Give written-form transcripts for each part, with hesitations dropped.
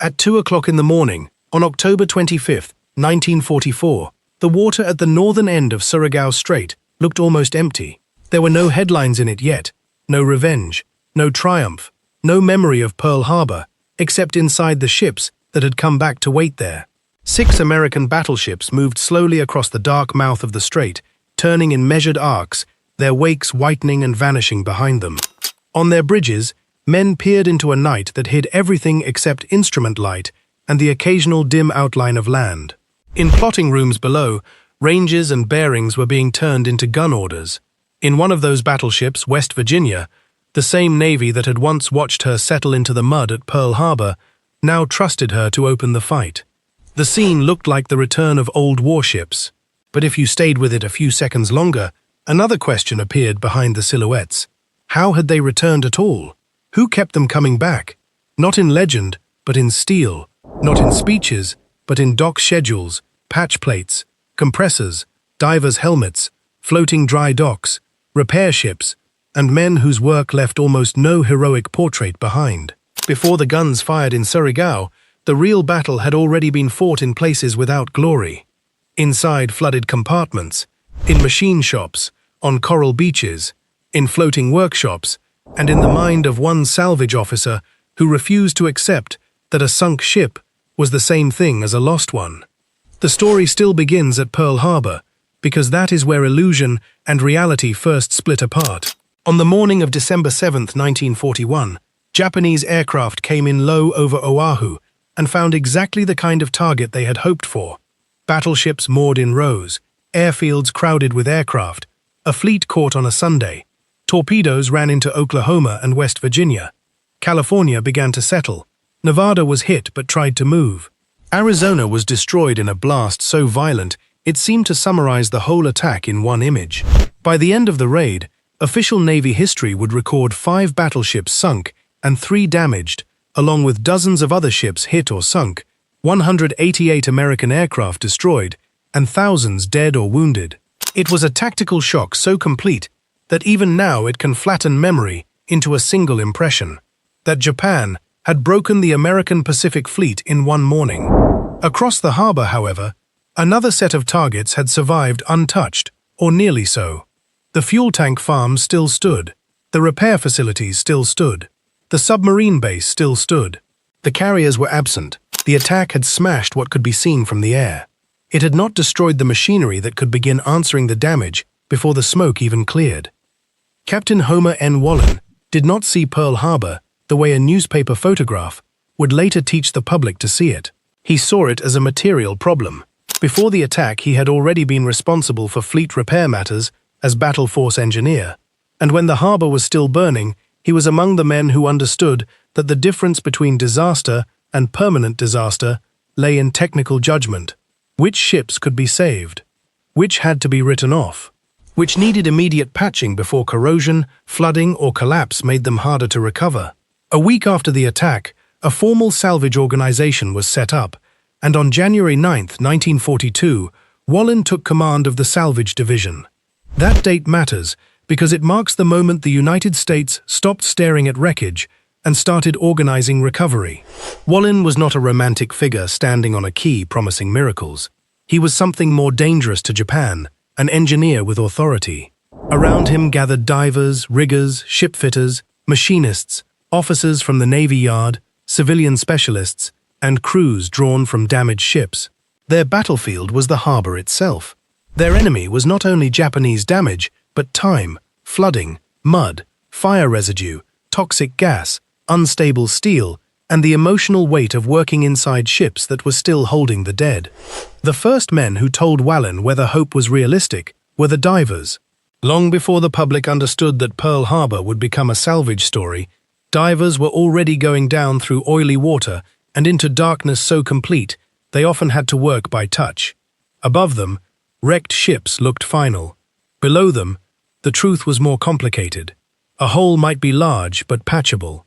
At 2 o'clock in the morning, on October 25, 1944, the water at the northern end of Surigao Strait looked almost empty. There were no headlines in it yet, no revenge, no triumph, no memory of Pearl Harbor, except inside the ships that had come back to wait there. 6 American battleships moved slowly across the dark mouth of the strait, turning in measured arcs, their wakes whitening and vanishing behind them. On their bridges, men peered into a night that hid everything except instrument light and the occasional dim outline of land. In plotting rooms below, ranges and bearings were being turned into gun orders. In one of those battleships, West Virginia, the same Navy that had once watched her settle into the mud at Pearl Harbor, now trusted her to open the fight. The scene looked like the return of old warships, but if you stayed with it a few seconds longer, another question appeared behind the silhouettes. How had they returned at all? Who kept them coming back? Not in legend, but in steel. Not in speeches, but in dock schedules, patch plates, compressors, divers' helmets, floating dry docks, repair ships, and men whose work left almost no heroic portrait behind. Before the guns fired in Surigao, the real battle had already been fought in places without glory. Inside flooded compartments, in machine shops, on coral beaches, in floating workshops, and in the mind of one salvage officer who refused to accept that a sunk ship was the same thing as a lost one. The story still begins at Pearl Harbor, because that is where illusion and reality first split apart. On the morning of December 7, 1941, Japanese aircraft came in low over Oahu and found exactly the kind of target they had hoped for. Battleships moored in rows, airfields crowded with aircraft, a fleet caught on a Sunday. Torpedoes ran into Oklahoma and West Virginia. California began to settle. Nevada was hit but tried to move. Arizona was destroyed in a blast so violent it seemed to summarize the whole attack in one image. By the end of the raid, official Navy history would record 5 battleships sunk and 3 damaged, along with dozens of other ships hit or sunk, 188 American aircraft destroyed, and thousands dead or wounded. It was a tactical shock so complete that even now it can flatten memory into a single impression: that Japan had broken the American Pacific Fleet in one morning. Across the harbor, however, another set of targets had survived untouched, or nearly so. The fuel tank farms still stood. The repair facilities still stood. The submarine base still stood. The carriers were absent. The attack had smashed what could be seen from the air. It had not destroyed the machinery that could begin answering the damage before the smoke even cleared. Captain Homer N. Wallin did not see Pearl Harbor the way a newspaper photograph would later teach the public to see it. He saw it as a material problem. Before the attack, he had already been responsible for fleet repair matters as battle force engineer, and when the harbor was still burning, he was among the men who understood that the difference between disaster and permanent disaster lay in technical judgment. Which ships could be saved? Which had to be written off? Which needed immediate patching before corrosion, flooding, or collapse made them harder to recover? A week after the attack, a formal salvage organization was set up, and on January 9, 1942, Wallin took command of the Salvage Division. That date matters because it marks the moment the United States stopped staring at wreckage and started organizing recovery. Wallin was not a romantic figure standing on a quay promising miracles. He was something more dangerous to Japan, an engineer with authority. Around him gathered divers, riggers, shipfitters, machinists, officers from the Navy Yard, civilian specialists, and crews drawn from damaged ships. Their battlefield was the harbor itself. Their enemy was not only Japanese damage, but time, flooding, mud, fire residue, toxic gas, unstable steel, and the emotional weight of working inside ships that were still holding the dead. The first men who told Wallin whether hope was realistic were the divers. Long before the public understood that Pearl Harbor would become a salvage story, divers were already going down through oily water and into darkness so complete they often had to work by touch. Above them, wrecked ships looked final. Below them, the truth was more complicated. A hole might be large but patchable.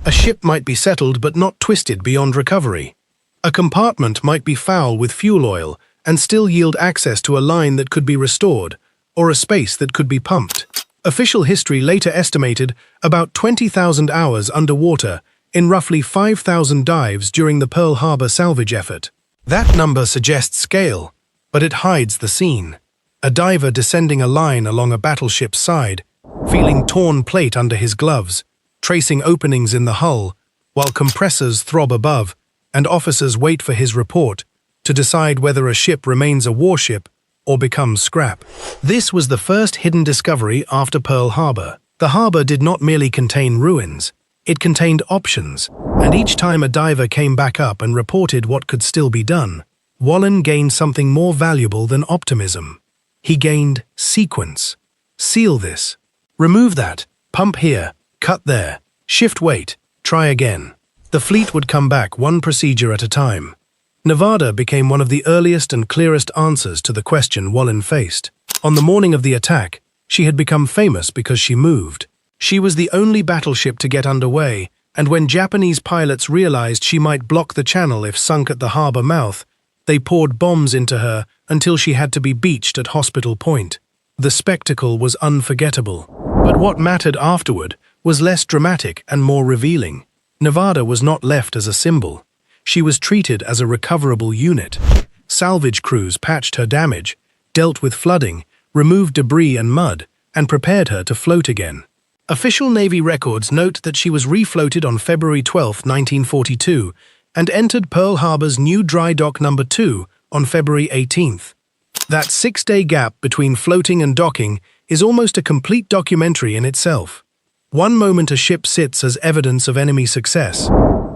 A ship might be settled but not twisted beyond recovery. A compartment might be foul with fuel oil and still yield access to a line that could be restored, or a space that could be pumped. Official history later estimated about 20,000 hours underwater in roughly 5,000 dives during the Pearl Harbor salvage effort. That number suggests scale, but it hides the scene. A diver descending a line along a battleship's side, feeling torn plate under his gloves, tracing openings in the hull, while compressors throb above, and officers wait for his report to decide whether a ship remains a warship or becomes scrap. This was the first hidden discovery after Pearl Harbor. The harbor did not merely contain ruins, it contained options, and each time a diver came back up and reported what could still be done, Wallin gained something more valuable than optimism. He gained sequence. Seal this. Remove that. Pump here. Cut there. Shift weight. Try again. The fleet would come back one procedure at a time. Nevada became one of the earliest and clearest answers to the question Wallin faced. On the morning of the attack, she had become famous because she moved. She was the only battleship to get underway, and when Japanese pilots realized she might block the channel if sunk at the harbor mouth, they poured bombs into her until she had to be beached at Hospital Point. The spectacle was unforgettable. But what mattered afterward was less dramatic and more revealing. Nevada was not left as a symbol. She was treated as a recoverable unit. Salvage crews patched her damage, dealt with flooding, removed debris and mud, and prepared her to float again. Official Navy records note that she was refloated on February 12, 1942, and entered Pearl Harbor's new dry dock number 2 on February 18th. That 6-day gap between floating and docking is almost a complete documentary in itself. One moment a ship sits as evidence of enemy success.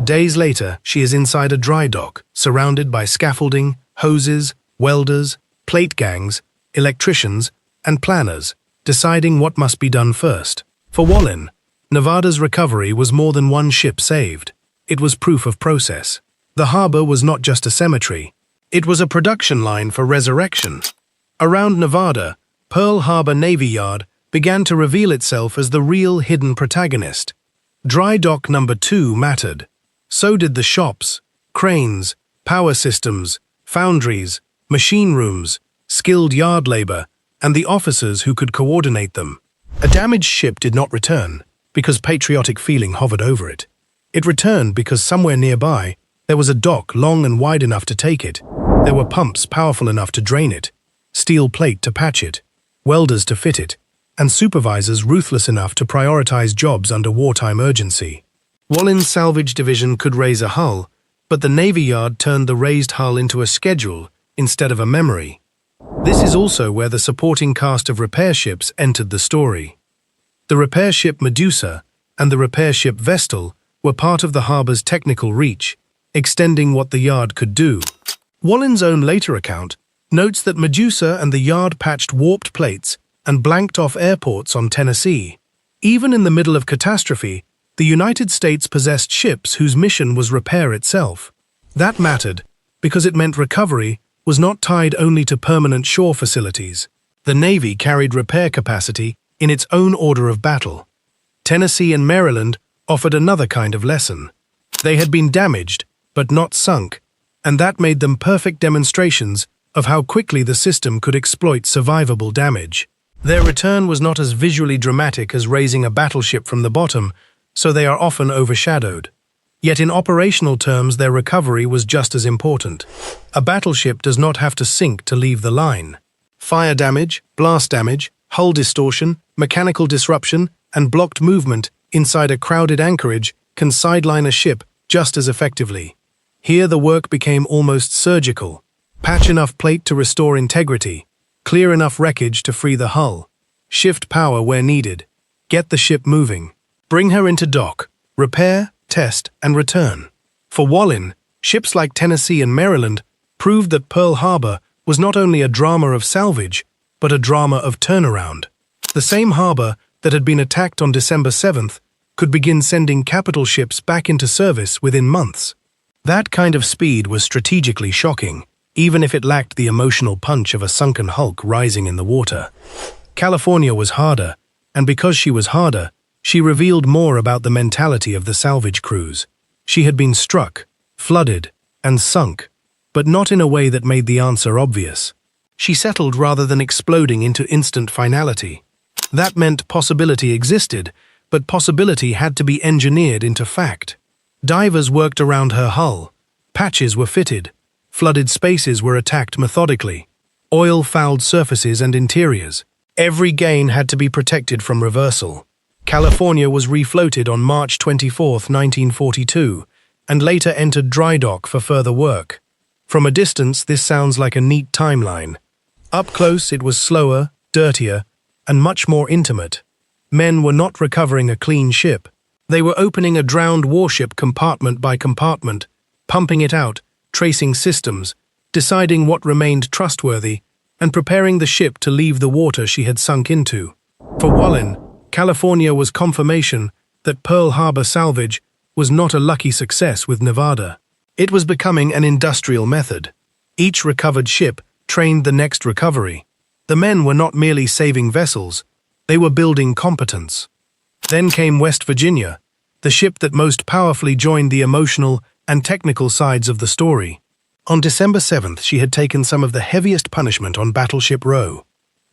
Days later, she is inside a dry dock, surrounded by scaffolding, hoses, welders, plate gangs, electricians, and planners, deciding what must be done first. For Wallin, Nevada's recovery was more than one ship saved. It was proof of process. The harbor was not just a cemetery. It was a production line for resurrection. Around Nevada, Pearl Harbor Navy Yard began to reveal itself as the real hidden protagonist. Dry dock number 2 mattered. So did the shops, cranes, power systems, foundries, machine rooms, skilled yard labor, and the officers who could coordinate them. A damaged ship did not return because patriotic feeling hovered over it. It returned because somewhere nearby, there was a dock long and wide enough to take it. There were pumps powerful enough to drain it, steel plate to patch it, welders to fit it, and supervisors ruthless enough to prioritize jobs under wartime urgency. Wallin's salvage division could raise a hull, but the Navy Yard turned the raised hull into a schedule instead of a memory. This is also where the supporting cast of repair ships entered the story. The repair ship Medusa and the repair ship Vestal were part of the harbor's technical reach, extending what the yard could do. Wallin's own later account notes that Medusa and the yard patched warped plates and blanked off airports on Tennessee. Even in the middle of catastrophe, the United States possessed ships whose mission was repair itself. That mattered because it meant recovery was not tied only to permanent shore facilities. The Navy carried repair capacity in its own order of battle. Tennessee and Maryland offered another kind of lesson. They had been damaged, but not sunk, and that made them perfect demonstrations of how quickly the system could exploit survivable damage. Their return was not as visually dramatic as raising a battleship from the bottom, so they are often overshadowed. Yet in operational terms, their recovery was just as important. A battleship does not have to sink to leave the line. Fire damage, blast damage, hull distortion, mechanical disruption, and blocked movement inside a crowded anchorage can sideline a ship just as effectively. Here the work became almost surgical. Patch enough plate to restore integrity, clear enough wreckage to free the hull, shift power where needed, get the ship moving, bring her into dock, repair, test, and return. For Wallin, ships like Tennessee and Maryland proved that Pearl Harbor was not only a drama of salvage, but a drama of turnaround. The same harbor that had been attacked on December 7th could begin sending capital ships back into service within months. That kind of speed was strategically shocking, even if it lacked the emotional punch of a sunken hulk rising in the water. California was harder, and because she was harder, she revealed more about the mentality of the salvage crews. She had been struck, flooded, and sunk, but not in a way that made the answer obvious. She settled rather than exploding into instant finality. That meant possibility existed, but possibility had to be engineered into fact. Divers worked around her hull. Patches were fitted. Flooded spaces were attacked methodically. Oil-fouled surfaces and interiors. Every gain had to be protected from reversal. California was refloated on March 24, 1942, and later entered dry dock for further work. From a distance, this sounds like a neat timeline. Up close, it was slower, dirtier, and much more intimate. Men were not recovering a clean ship. They were opening a drowned warship compartment by compartment, pumping it out, tracing systems, deciding what remained trustworthy, and preparing the ship to leave the water she had sunk into. For Wallin, California was confirmation that Pearl Harbor salvage was not a lucky success with Nevada. It was becoming an industrial method. Each recovered ship trained the next recovery. The men were not merely saving vessels, they were building competence. Then came West Virginia, the ship that most powerfully joined the emotional and technical sides of the story. On December 7th, she had taken some of the heaviest punishment on Battleship Row.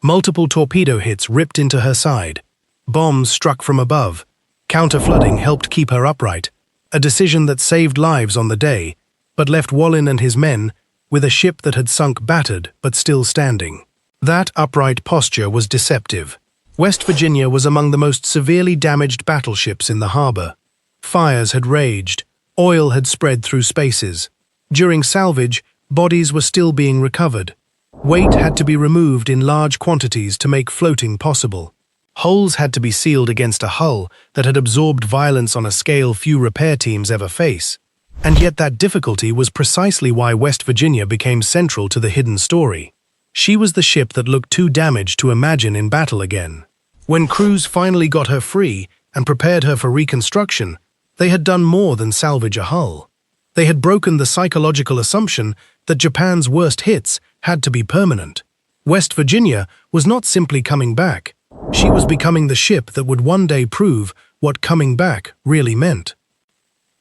Multiple torpedo hits ripped into her side. Bombs struck from above. Counter-flooding helped keep her upright, a decision that saved lives on the day, but left Wallin and his men with a ship that had sunk battered but still standing. That upright posture was deceptive. West Virginia was among the most severely damaged battleships in the harbor. Fires had raged. Oil had spread through spaces. During salvage, bodies were still being recovered. Weight had to be removed in large quantities to make floating possible. Holes had to be sealed against a hull that had absorbed violence on a scale few repair teams ever face. And yet that difficulty was precisely why West Virginia became central to the hidden story. She was the ship that looked too damaged to imagine in battle again. When crews finally got her free and prepared her for reconstruction, they had done more than salvage a hull. They had broken the psychological assumption that Japan's worst hits had to be permanent. West Virginia was not simply coming back. She was becoming the ship that would one day prove what coming back really meant.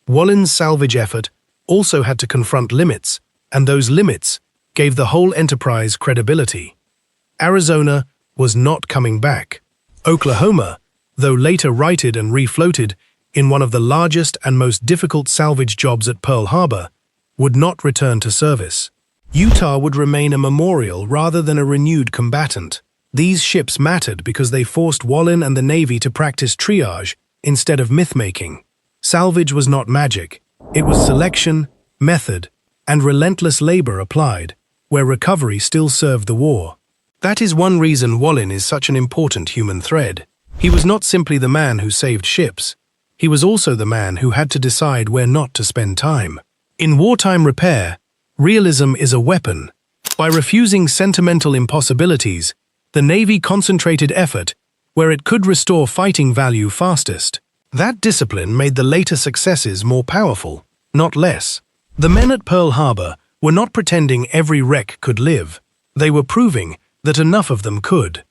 Wallin's salvage effort also had to confront limits, and those limits gave the whole enterprise credibility. Arizona was not coming back. Oklahoma, though later righted and refloated in one of the largest and most difficult salvage jobs at Pearl Harbor, would not return to service. Utah would remain a memorial rather than a renewed combatant. These ships mattered because they forced Wallin and the Navy to practice triage instead of myth-making. Salvage was not magic. It was selection, method, and relentless labor applied, where recovery still served the war. That is one reason Wallin is such an important human thread. He was not simply the man who saved ships. He was also the man who had to decide where not to spend time. In wartime repair, realism is a weapon. By refusing sentimental impossibilities, the Navy concentrated effort where it could restore fighting value fastest. That discipline made the later successes more powerful, not less. The men at Pearl Harbor were not pretending every wreck could live. They were proving that enough of them could.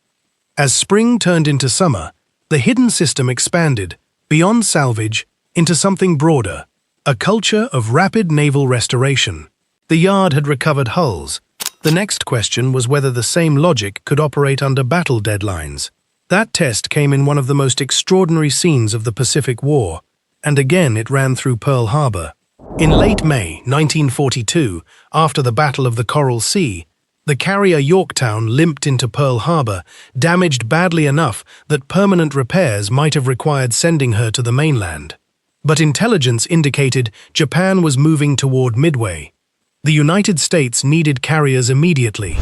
As spring turned into summer, the hidden system expanded, beyond salvage, into something broader, a culture of rapid naval restoration. The yard had recovered hulls. The next question was whether the same logic could operate under battle deadlines. That test came in one of the most extraordinary scenes of the Pacific War, and again it ran through Pearl Harbor. In late May 1942, after the Battle of the Coral Sea, the carrier Yorktown limped into Pearl Harbor, damaged badly enough that permanent repairs might have required sending her to the mainland. But intelligence indicated Japan was moving toward Midway. The United States needed carriers immediately.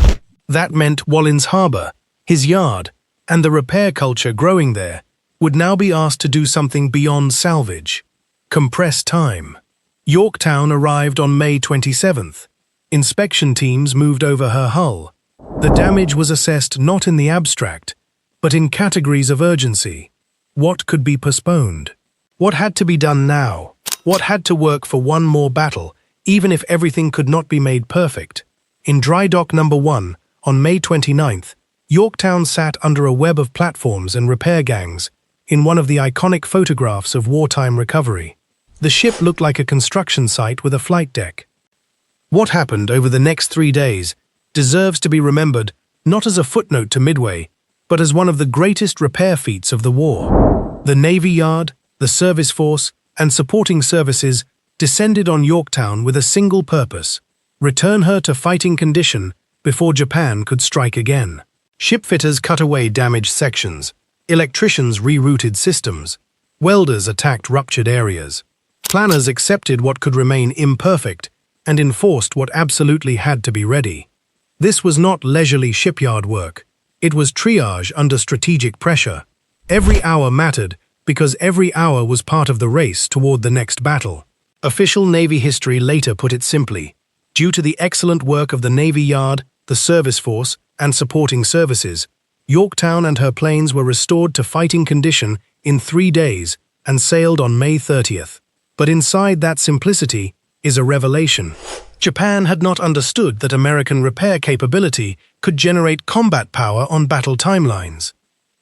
That meant Wallin's harbor, his yard, and the repair culture growing there would now be asked to do something beyond salvage. Compress time. Yorktown arrived on May 27th. Inspection teams moved over her hull. The damage was assessed not in the abstract, but in categories of urgency. What could be postponed? What had to be done now? What had to work for one more battle, even if everything could not be made perfect? In Dry Dock Number 1, on May 29th, Yorktown sat under a web of platforms and repair gangs in one of the iconic photographs of wartime recovery. The ship looked like a construction site with a flight deck. What happened over the next 3 days deserves to be remembered not as a footnote to Midway, but as one of the greatest repair feats of the war. The Navy Yard, the Service Force, and supporting services descended on Yorktown with a single purpose: return her to fighting condition before Japan could strike again. Shipfitters cut away damaged sections, electricians rerouted systems, welders attacked ruptured areas. Planners accepted what could remain imperfect and enforced what absolutely had to be ready. This was not leisurely shipyard work. It was triage under strategic pressure. Every hour mattered because every hour was part of the race toward the next battle. Official Navy history later put it simply: due to the excellent work of the Navy Yard, the Service Force, and supporting services, Yorktown and her planes were restored to fighting condition in 3 days and sailed on May 30th. But inside that simplicity is a revelation. Japan had not understood that American repair capability could generate combat power on battle timelines.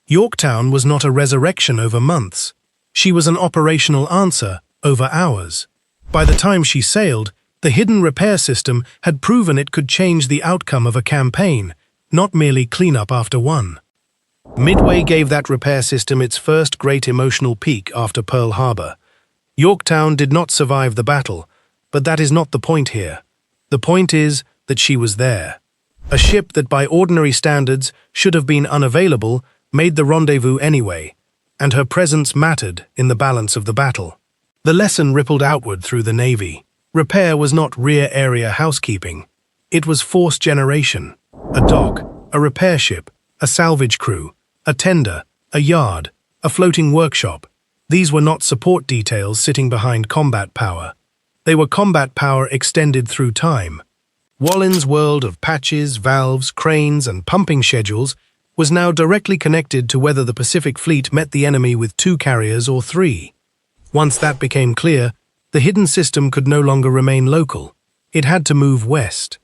Yorktown was not a resurrection over months. She was an operational answer over hours. By the time she sailed, the hidden repair system had proven it could change the outcome of a campaign, not merely clean up after one. Midway gave that repair system its first great emotional peak after Pearl Harbor. Yorktown did not survive the battle, but that is not the point here. The point is that she was there. A ship that by ordinary standards should have been unavailable made the rendezvous anyway, and her presence mattered in the balance of the battle. The lesson rippled outward through the Navy. Repair was not rear area housekeeping. It was force generation. A dock, a repair ship, a salvage crew, a tender, a yard, a floating workshop. These were not support details sitting behind combat power. They were combat power extended through time. Wallin's world of patches, valves, cranes, and pumping schedules was now directly connected to whether the Pacific Fleet met the enemy with 2 carriers or 3. Once that became clear, the hidden system could no longer remain local. It had to move west.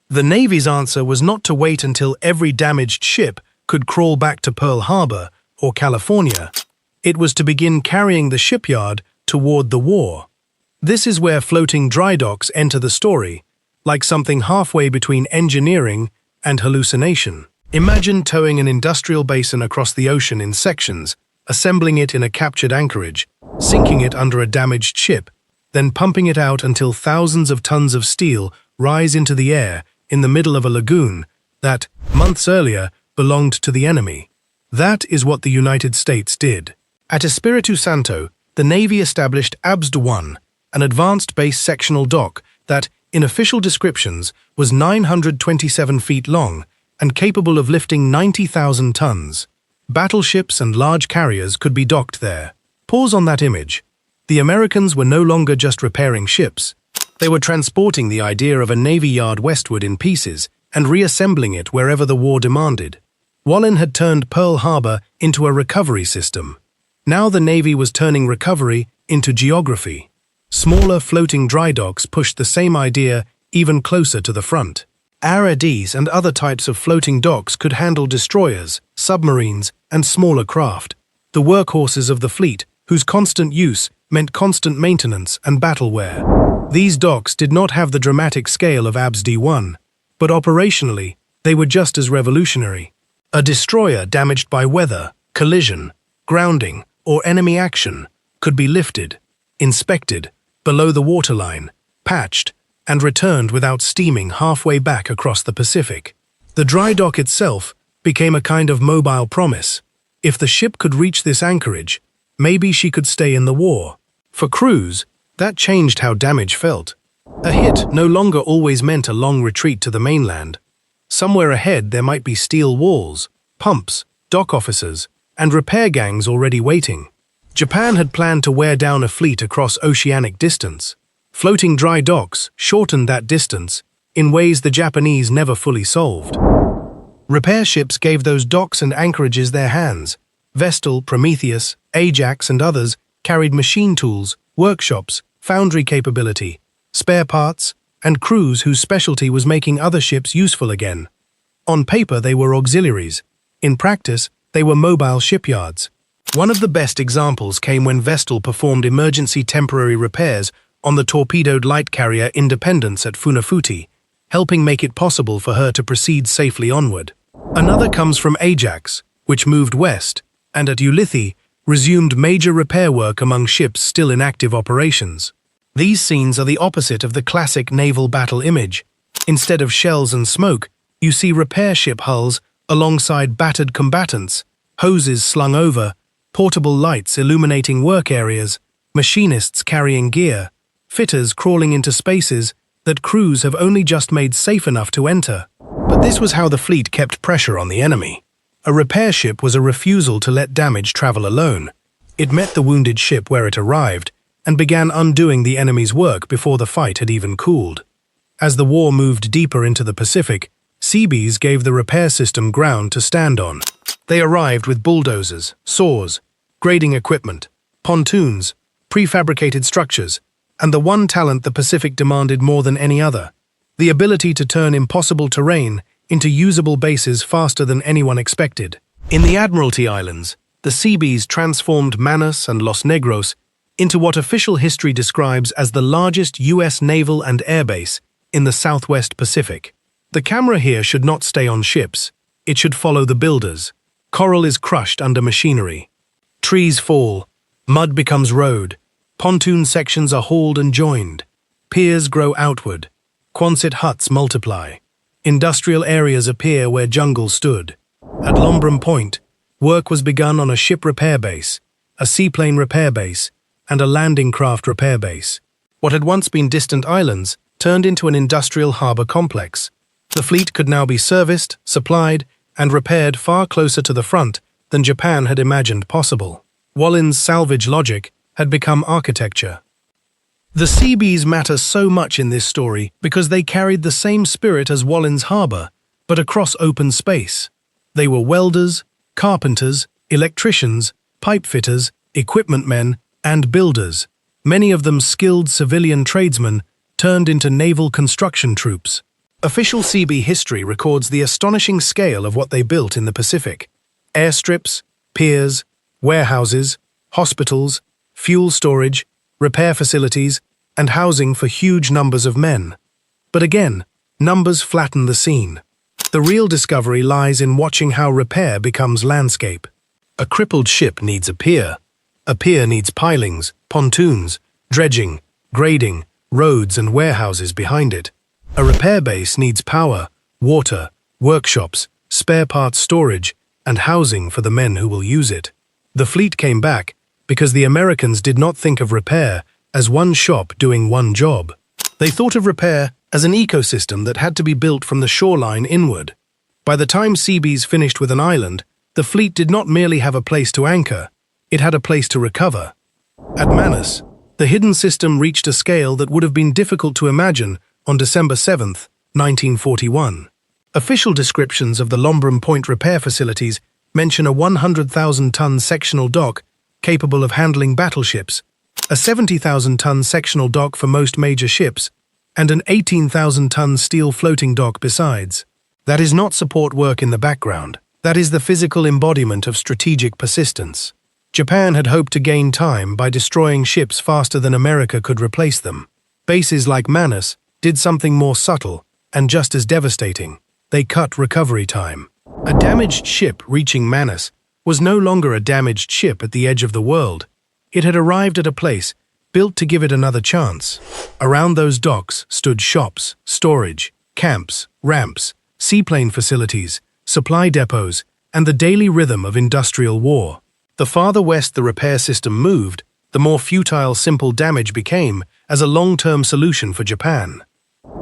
The Navy's answer was not to wait until every damaged ship could crawl back to Pearl Harbor or California. It was to begin carrying the shipyard toward the war. This is where floating dry docks enter the story, like something halfway between engineering and hallucination. Imagine towing an industrial basin across the ocean in sections, assembling it in a captured anchorage, sinking it under a damaged ship, then pumping it out until thousands of tons of steel rise into the air in the middle of a lagoon that, months earlier, belonged to the enemy. That is what the United States did. At Espiritu Santo, the Navy established ABSD-1, an advanced base sectional dock that, in official descriptions, was 927 feet long and capable of lifting 90,000 tons. Battleships and large carriers could be docked there. Pause on that image. The Americans were no longer just repairing ships. They were transporting the idea of a Navy yard westward in pieces and reassembling it wherever the war demanded. Wallin had turned Pearl Harbor into a recovery system. Now the Navy was turning recovery into geography. Smaller floating dry docks pushed the same idea even closer to the front. RADs and other types of floating docks could handle destroyers, submarines, and smaller craft, the workhorses of the fleet, whose constant use meant constant maintenance and battle wear. These docks did not have the dramatic scale of ABSD-1, but operationally, they were just as revolutionary. A destroyer damaged by weather, collision, grounding, or enemy action could be lifted, inspected, below the waterline, patched, and returned without steaming halfway back across the Pacific. The dry dock itself became a kind of mobile promise. If the ship could reach this anchorage, maybe she could stay in the war. For crews, that changed how damage felt. A hit no longer always meant a long retreat to the mainland. Somewhere ahead there might be steel walls, pumps, dock officers, and repair gangs already waiting. Japan had planned to wear down a fleet across oceanic distance. Floating dry docks shortened that distance in ways the Japanese never fully solved. Repair ships gave those docks and anchorages their hands. Vestal, Prometheus, Ajax, and others carried machine tools, workshops, foundry capability, spare parts, and crews whose specialty was making other ships useful again. On paper, they were auxiliaries. In practice, they were mobile shipyards. One of the best examples came when Vestal performed emergency temporary repairs on the torpedoed light carrier Independence at Funafuti, helping make it possible for her to proceed safely onward. Another comes from Ajax, which moved west, and at Ulithi, resumed major repair work among ships still in active operations. These scenes are the opposite of the classic naval battle image. Instead of shells and smoke, you see repair ship hulls alongside battered combatants, hoses slung over, portable lights illuminating work areas, machinists carrying gear, fitters crawling into spaces that crews have only just made safe enough to enter. But this was how the fleet kept pressure on the enemy. A repair ship was a refusal to let damage travel alone. It met the wounded ship where it arrived and began undoing the enemy's work before the fight had even cooled. As the war moved deeper into the Pacific, Seabees gave the repair system ground to stand on. They arrived with bulldozers, saws, grading equipment, pontoons, prefabricated structures, and the one talent the Pacific demanded more than any other: the ability to turn impossible terrain into usable bases faster than anyone expected. In the Admiralty Islands, the Seabees transformed Manus and Los Negros into what official history describes as the largest U.S. naval and air base in the Southwest Pacific. The camera here should not stay on ships. It should follow the builders. Coral is crushed under machinery. Trees fall. Mud becomes road. Pontoon sections are hauled and joined. Piers grow outward. Quonset huts multiply. Industrial areas appear where jungle stood. At Lombram Point, work was begun on a ship repair base, a seaplane repair base, and a landing craft repair base. What had once been distant islands turned into an industrial harbor complex. The fleet could now be serviced, supplied, and repaired far closer to the front than Japan had imagined possible. Wallin's salvage logic had become architecture. The Seabees matter so much in this story because they carried the same spirit as Wallin's harbor, but across open space. They were welders, carpenters, electricians, pipe fitters, equipment men, and builders, many of them skilled civilian tradesmen turned into naval construction troops. Official Seabee history records the astonishing scale of what they built in the Pacific: airstrips, piers, warehouses, hospitals, fuel storage, repair facilities, and housing for huge numbers of men. But again, numbers flatten the scene. The real discovery lies in watching how repair becomes landscape. A crippled ship needs a pier. A pier needs pilings, pontoons, dredging, grading, roads and warehouses behind it. A repair base needs power, water, workshops, spare parts storage, and housing for the men who will use it. The fleet came back because the Americans did not think of repair as one shop doing one job. They thought of repair as an ecosystem that had to be built from the shoreline inward. By the time Seabees finished with an island, the fleet did not merely have a place to anchor, it had a place to recover. At Manus, the hidden system reached a scale that would have been difficult to imagine on December 7, 1941. Official descriptions of the Lombram Point repair facilities mention a 100,000-ton sectional dock capable of handling battleships, a 70,000-ton sectional dock for most major ships, and an 18,000-ton steel floating dock besides. That is not support work in the background. That is the physical embodiment of strategic persistence. Japan had hoped to gain time by destroying ships faster than America could replace them. Bases like Manus did something more subtle and just as devastating. They cut recovery time. A damaged ship reaching Manus was no longer a damaged ship at the edge of the world. It had arrived at a place built to give it another chance. Around those docks stood shops, storage, camps, ramps, seaplane facilities, supply depots, and the daily rhythm of industrial war. The farther west the repair system moved, the more futile simple damage became as a long-term solution for Japan.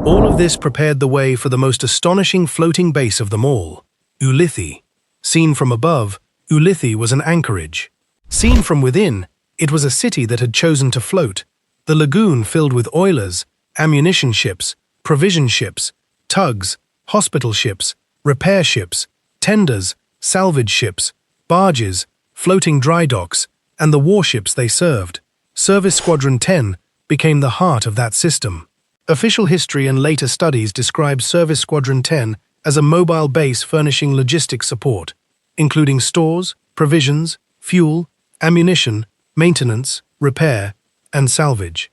All of this prepared the way for the most astonishing floating base of them all, Ulithi. Seen from above, Ulithi was an anchorage. Seen from within, it was a city that had chosen to float, the lagoon filled with oilers, ammunition ships, provision ships, tugs, hospital ships, repair ships, tenders, salvage ships, barges, floating dry docks, and the warships they served. Service Squadron 10 became the heart of that system. Official history and later studies describe Service Squadron 10 as a mobile base furnishing logistics support, including stores, provisions, fuel, ammunition, maintenance, repair, and salvage.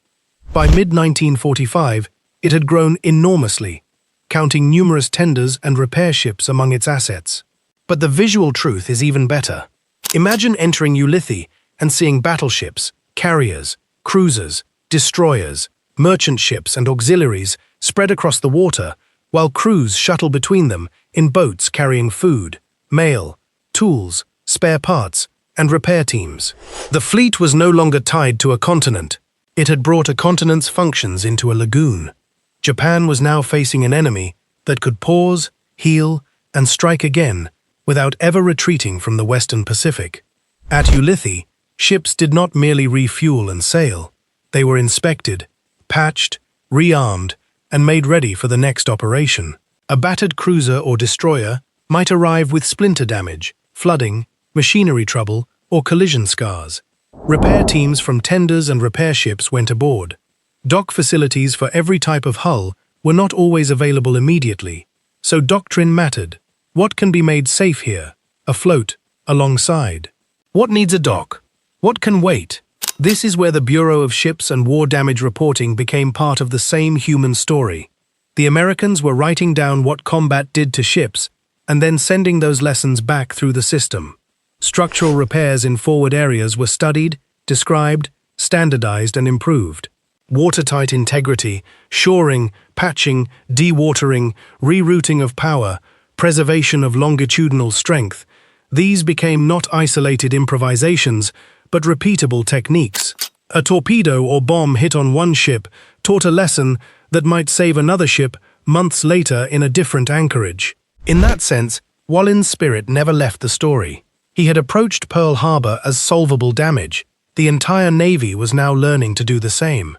By mid-1945, it had grown enormously, counting numerous tenders and repair ships among its assets. But the visual truth is even better. Imagine entering Ulithi and seeing battleships, carriers, cruisers, destroyers, merchant ships and auxiliaries spread across the water, while crews shuttle between them in boats carrying food, mail, tools, spare parts, and repair teams. The fleet was no longer tied to a continent. It had brought a continent's functions into a lagoon. Japan was now facing an enemy that could pause, heal, and strike again without ever retreating from the Western Pacific. At Ulithi, ships did not merely refuel and sail. They were inspected, patched, rearmed, and made ready for the next operation. A battered cruiser or destroyer might arrive with splinter damage, flooding, machinery trouble, or collision scars. Repair teams from tenders and repair ships went aboard. Dock facilities for every type of hull were not always available immediately, so doctrine mattered. What can be made safe here, afloat, alongside? What needs a dock? What can wait? This is where the Bureau of Ships and War Damage Reporting became part of the same human story. The Americans were writing down what combat did to ships and then sending those lessons back through the system. Structural repairs in forward areas were studied, described, standardized, and improved. Watertight integrity, shoring, patching, dewatering, rerouting of power, preservation of longitudinal strength. These became not isolated improvisations, but repeatable techniques. A torpedo or bomb hit on one ship taught a lesson that might save another ship months later in a different anchorage. In that sense, Wallin's spirit never left the story. He had approached Pearl Harbor as solvable damage. The entire Navy was now learning to do the same.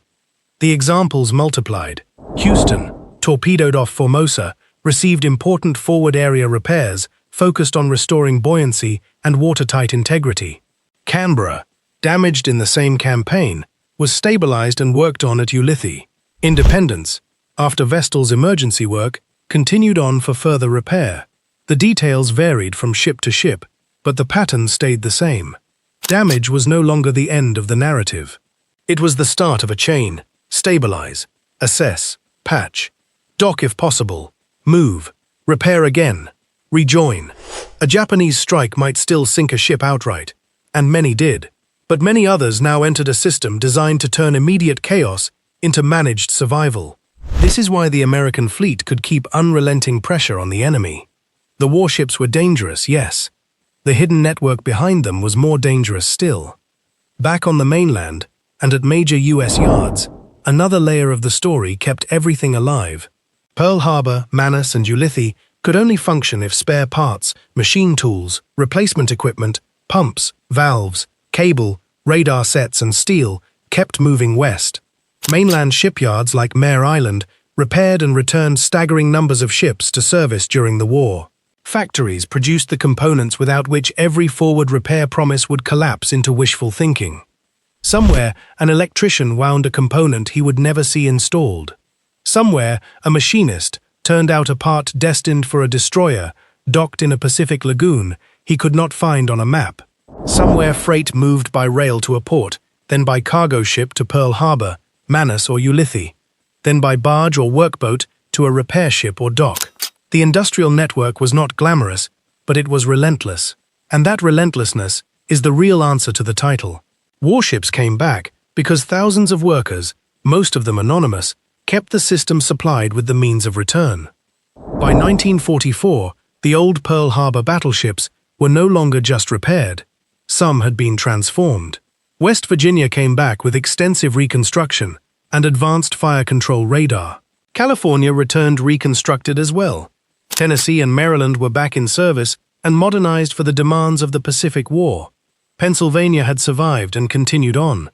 The examples multiplied. Houston, torpedoed off Formosa, received important forward area repairs focused on restoring buoyancy and watertight integrity. Canberra, damaged in the same campaign, was stabilized and worked on at Ulithi. Independence, after Vestal's emergency work, continued on for further repair. The details varied from ship to ship, but the pattern stayed the same. Damage was no longer the end of the narrative. It was the start of a chain. Stabilize, assess, patch, dock if possible, move, repair again, rejoin. A Japanese strike might still sink a ship outright, and many did, but many others now entered a system designed to turn immediate chaos into managed survival. This is why the American fleet could keep unrelenting pressure on the enemy. The warships were dangerous, yes. The hidden network behind them was more dangerous still. Back on the mainland, and at major U.S. yards, another layer of the story kept everything alive. Pearl Harbor, Manus, and Ulithi could only function if spare parts, machine tools, replacement equipment, pumps, valves, cable, radar sets, and steel kept moving west. Mainland shipyards like Mare Island repaired and returned staggering numbers of ships to service during the war. Factories produced the components without which every forward repair promise would collapse into wishful thinking. Somewhere, an electrician wound a component he would never see installed. Somewhere, a machinist turned out a part destined for a destroyer docked in a Pacific lagoon he could not find on a map. Somewhere, freight moved by rail to a port, then by cargo ship to Pearl Harbor, Manus, or Ulithi, then by barge or workboat to a repair ship or dock. The industrial network was not glamorous, but it was relentless. And that relentlessness is the real answer to the title. Warships came back because thousands of workers, most of them anonymous, kept the system supplied with the means of return. By 1944, the old Pearl Harbor battleships were no longer just repaired. Some had been transformed. West Virginia came back with extensive reconstruction and advanced fire control radar. California returned reconstructed as well. Tennessee and Maryland were back in service and modernized for the demands of the Pacific War. Pennsylvania had survived and continued on.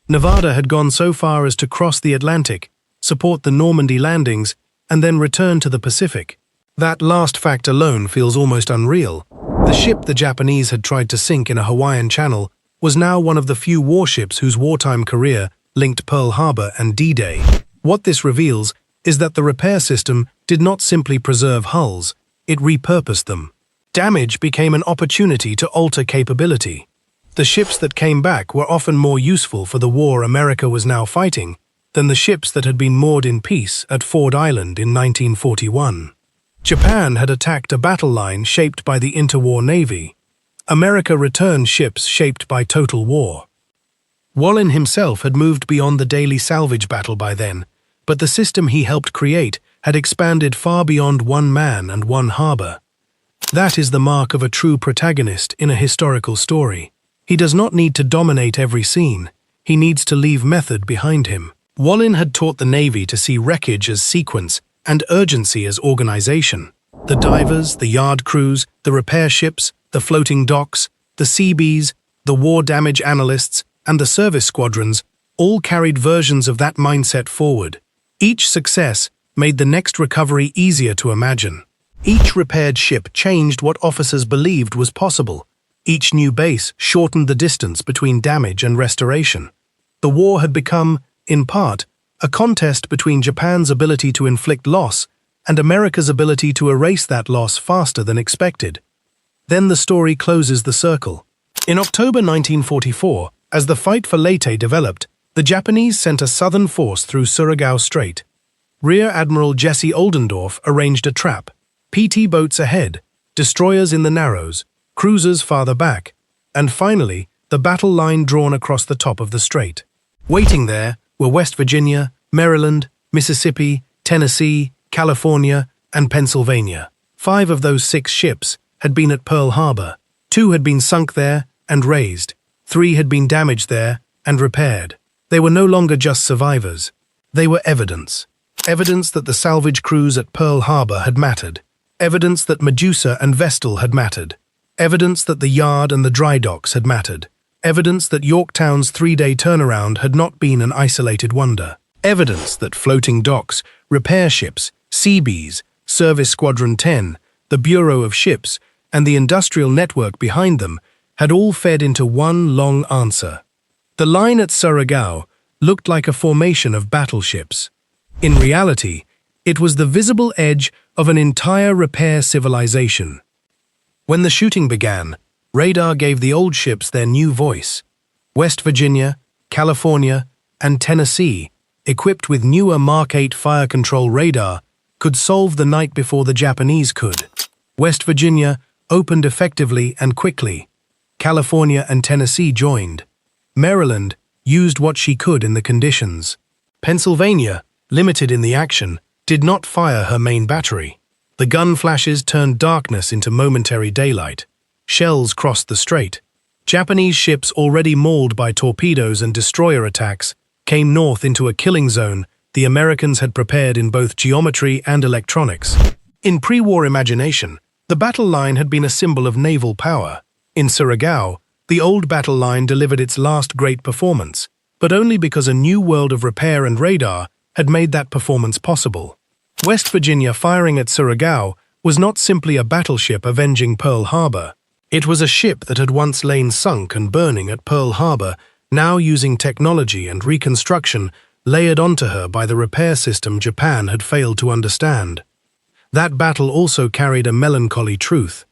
Nevada had gone so far as to cross the Atlantic, support the Normandy landings, and then return to the Pacific. That last fact alone feels almost unreal. The ship the Japanese had tried to sink in a Hawaiian channel was now one of the few warships whose wartime career linked Pearl Harbor and D-Day. What this reveals is that the repair system did not simply preserve hulls, it repurposed them. Damage became an opportunity to alter capability. The ships that came back were often more useful for the war America was now fighting than the ships that had been moored in peace at Ford Island in 1941. Japan had attacked a battle line shaped by the interwar navy. America returned ships shaped by total war. Wallin himself had moved beyond the daily salvage battle by then, but the system he helped create had expanded far beyond one man and one harbor. That is the mark of a true protagonist in a historical story. He does not need to dominate every scene. He needs to leave method behind him. Wallin had taught the Navy to see wreckage as sequence and urgency as organization. The divers, the yard crews, the repair ships, the floating docks, the Seabees, the war damage analysts, and the service squadrons all carried versions of that mindset forward. Each success made the next recovery easier to imagine. Each repaired ship changed what officers believed was possible. Each new base shortened the distance between damage and restoration. The war had become, in part, a contest between Japan's ability to inflict loss and America's ability to erase that loss faster than expected. Then the story closes the circle. In October 1944, as the fight for Leyte developed, the Japanese sent a southern force through Surigao Strait. Rear Admiral Jesse Oldendorf arranged a trap. PT boats ahead, destroyers in the narrows, cruisers farther back, and finally, the battle line drawn across the top of the strait. Waiting there were West Virginia, Maryland, Mississippi, Tennessee, California, and Pennsylvania. 5 of those 6 ships had been at Pearl Harbor. 2 had been sunk there and raised. 3 had been damaged there and repaired. They were no longer just survivors. They were evidence. Evidence that the salvage crews at Pearl Harbor had mattered. Evidence that Medusa and Vestal had mattered. Evidence that the yard and the dry docks had mattered. Evidence that Yorktown's 3-day turnaround had not been an isolated wonder. Evidence that floating docks, repair ships, Seabees, Service Squadron 10, the Bureau of Ships, and the industrial network behind them had all fed into one long answer. The line at Surigao looked like a formation of battleships. In reality, it was the visible edge of an entire repair civilization. When the shooting began, radar gave the old ships their new voice. West Virginia, California, and Tennessee, equipped with newer Mark 8 fire control radar, could solve the night before the Japanese could. West Virginia opened effectively and quickly. California and Tennessee joined. Maryland used what she could in the conditions. Pennsylvania, limited in the action, did not fire her main battery. The gun flashes turned darkness into momentary daylight. Shells crossed the strait. Japanese ships already mauled by torpedoes and destroyer attacks came north into a killing zone the Americans had prepared in both geometry and electronics. In pre-war imagination, the battle line had been a symbol of naval power. In Surigao, the old battle line delivered its last great performance, but only because a new world of repair and radar had made that performance possible. West Virginia firing at Surigao was not simply a battleship avenging Pearl Harbor. It was a ship that had once lain sunk and burning at Pearl Harbor, now using technology and reconstruction layered onto her by the repair system Japan had failed to understand. That battle also carried a melancholy truth.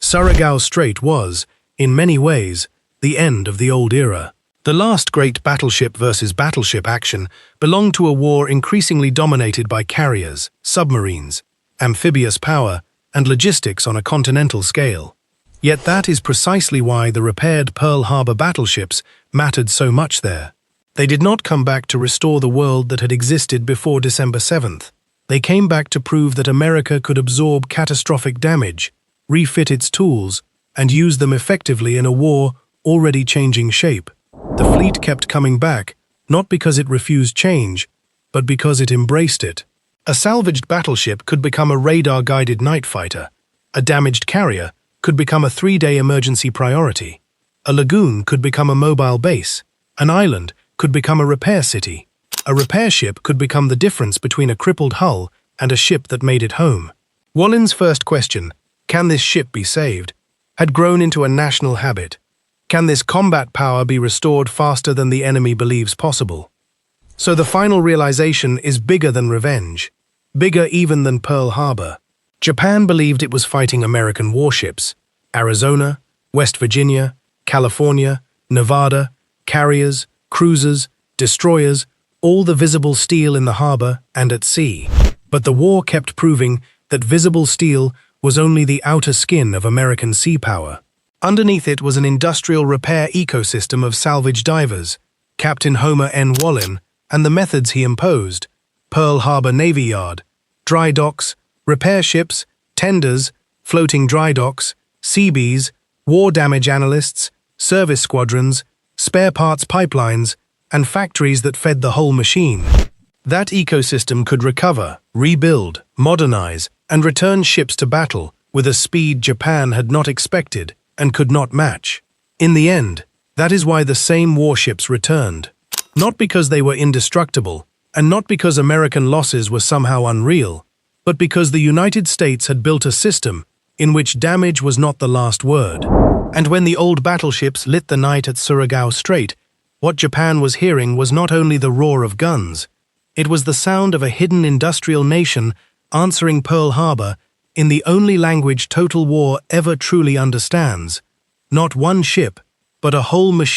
Surigao Strait was, in many ways, the end of the old era. The last great battleship versus battleship action belonged to a war increasingly dominated by carriers, submarines, amphibious power, and logistics on a continental scale. Yet that is precisely why the repaired Pearl Harbor battleships mattered so much there. They did not come back to restore the world that had existed before December 7th. They came back to prove that America could absorb catastrophic damage, refit its tools, and use them effectively in a war already changing shape. The fleet kept coming back, not because it refused change, but because it embraced it. A salvaged battleship could become a radar-guided night fighter. A damaged carrier could become a 3-day emergency priority. A lagoon could become a mobile base. An island could become a repair city. A repair ship could become the difference between a crippled hull and a ship that made it home. Wallin's first question, "Can this ship be saved?" had grown into a national habit. Can this combat power be restored faster than the enemy believes possible? So the final realization is bigger than revenge, bigger even than Pearl Harbor. Japan believed it was fighting American warships. Arizona, West Virginia, California, Nevada, carriers, cruisers, destroyers, all the visible steel in the harbor and at sea. But the war kept proving that visible steel was only the outer skin of American sea power. Underneath it was an industrial repair ecosystem of salvage divers, Captain Homer N. Wallin, and the methods he imposed: Pearl Harbor Navy Yard, dry docks, repair ships, tenders, floating dry docks, Seabees, war damage analysts, service squadrons, spare parts pipelines, and factories that fed the whole machine. That ecosystem could recover, rebuild, modernize, and return ships to battle with a speed Japan had not expected and could not match. In the end, that is why the same warships returned. Not because they were indestructible, and not because American losses were somehow unreal, but because the United States had built a system in which damage was not the last word. And when the old battleships lit the night at Surigao Strait, what Japan was hearing was not only the roar of guns, it was the sound of a hidden industrial nation answering Pearl Harbor in the only language total war ever truly understands. Not one ship, but a whole machine.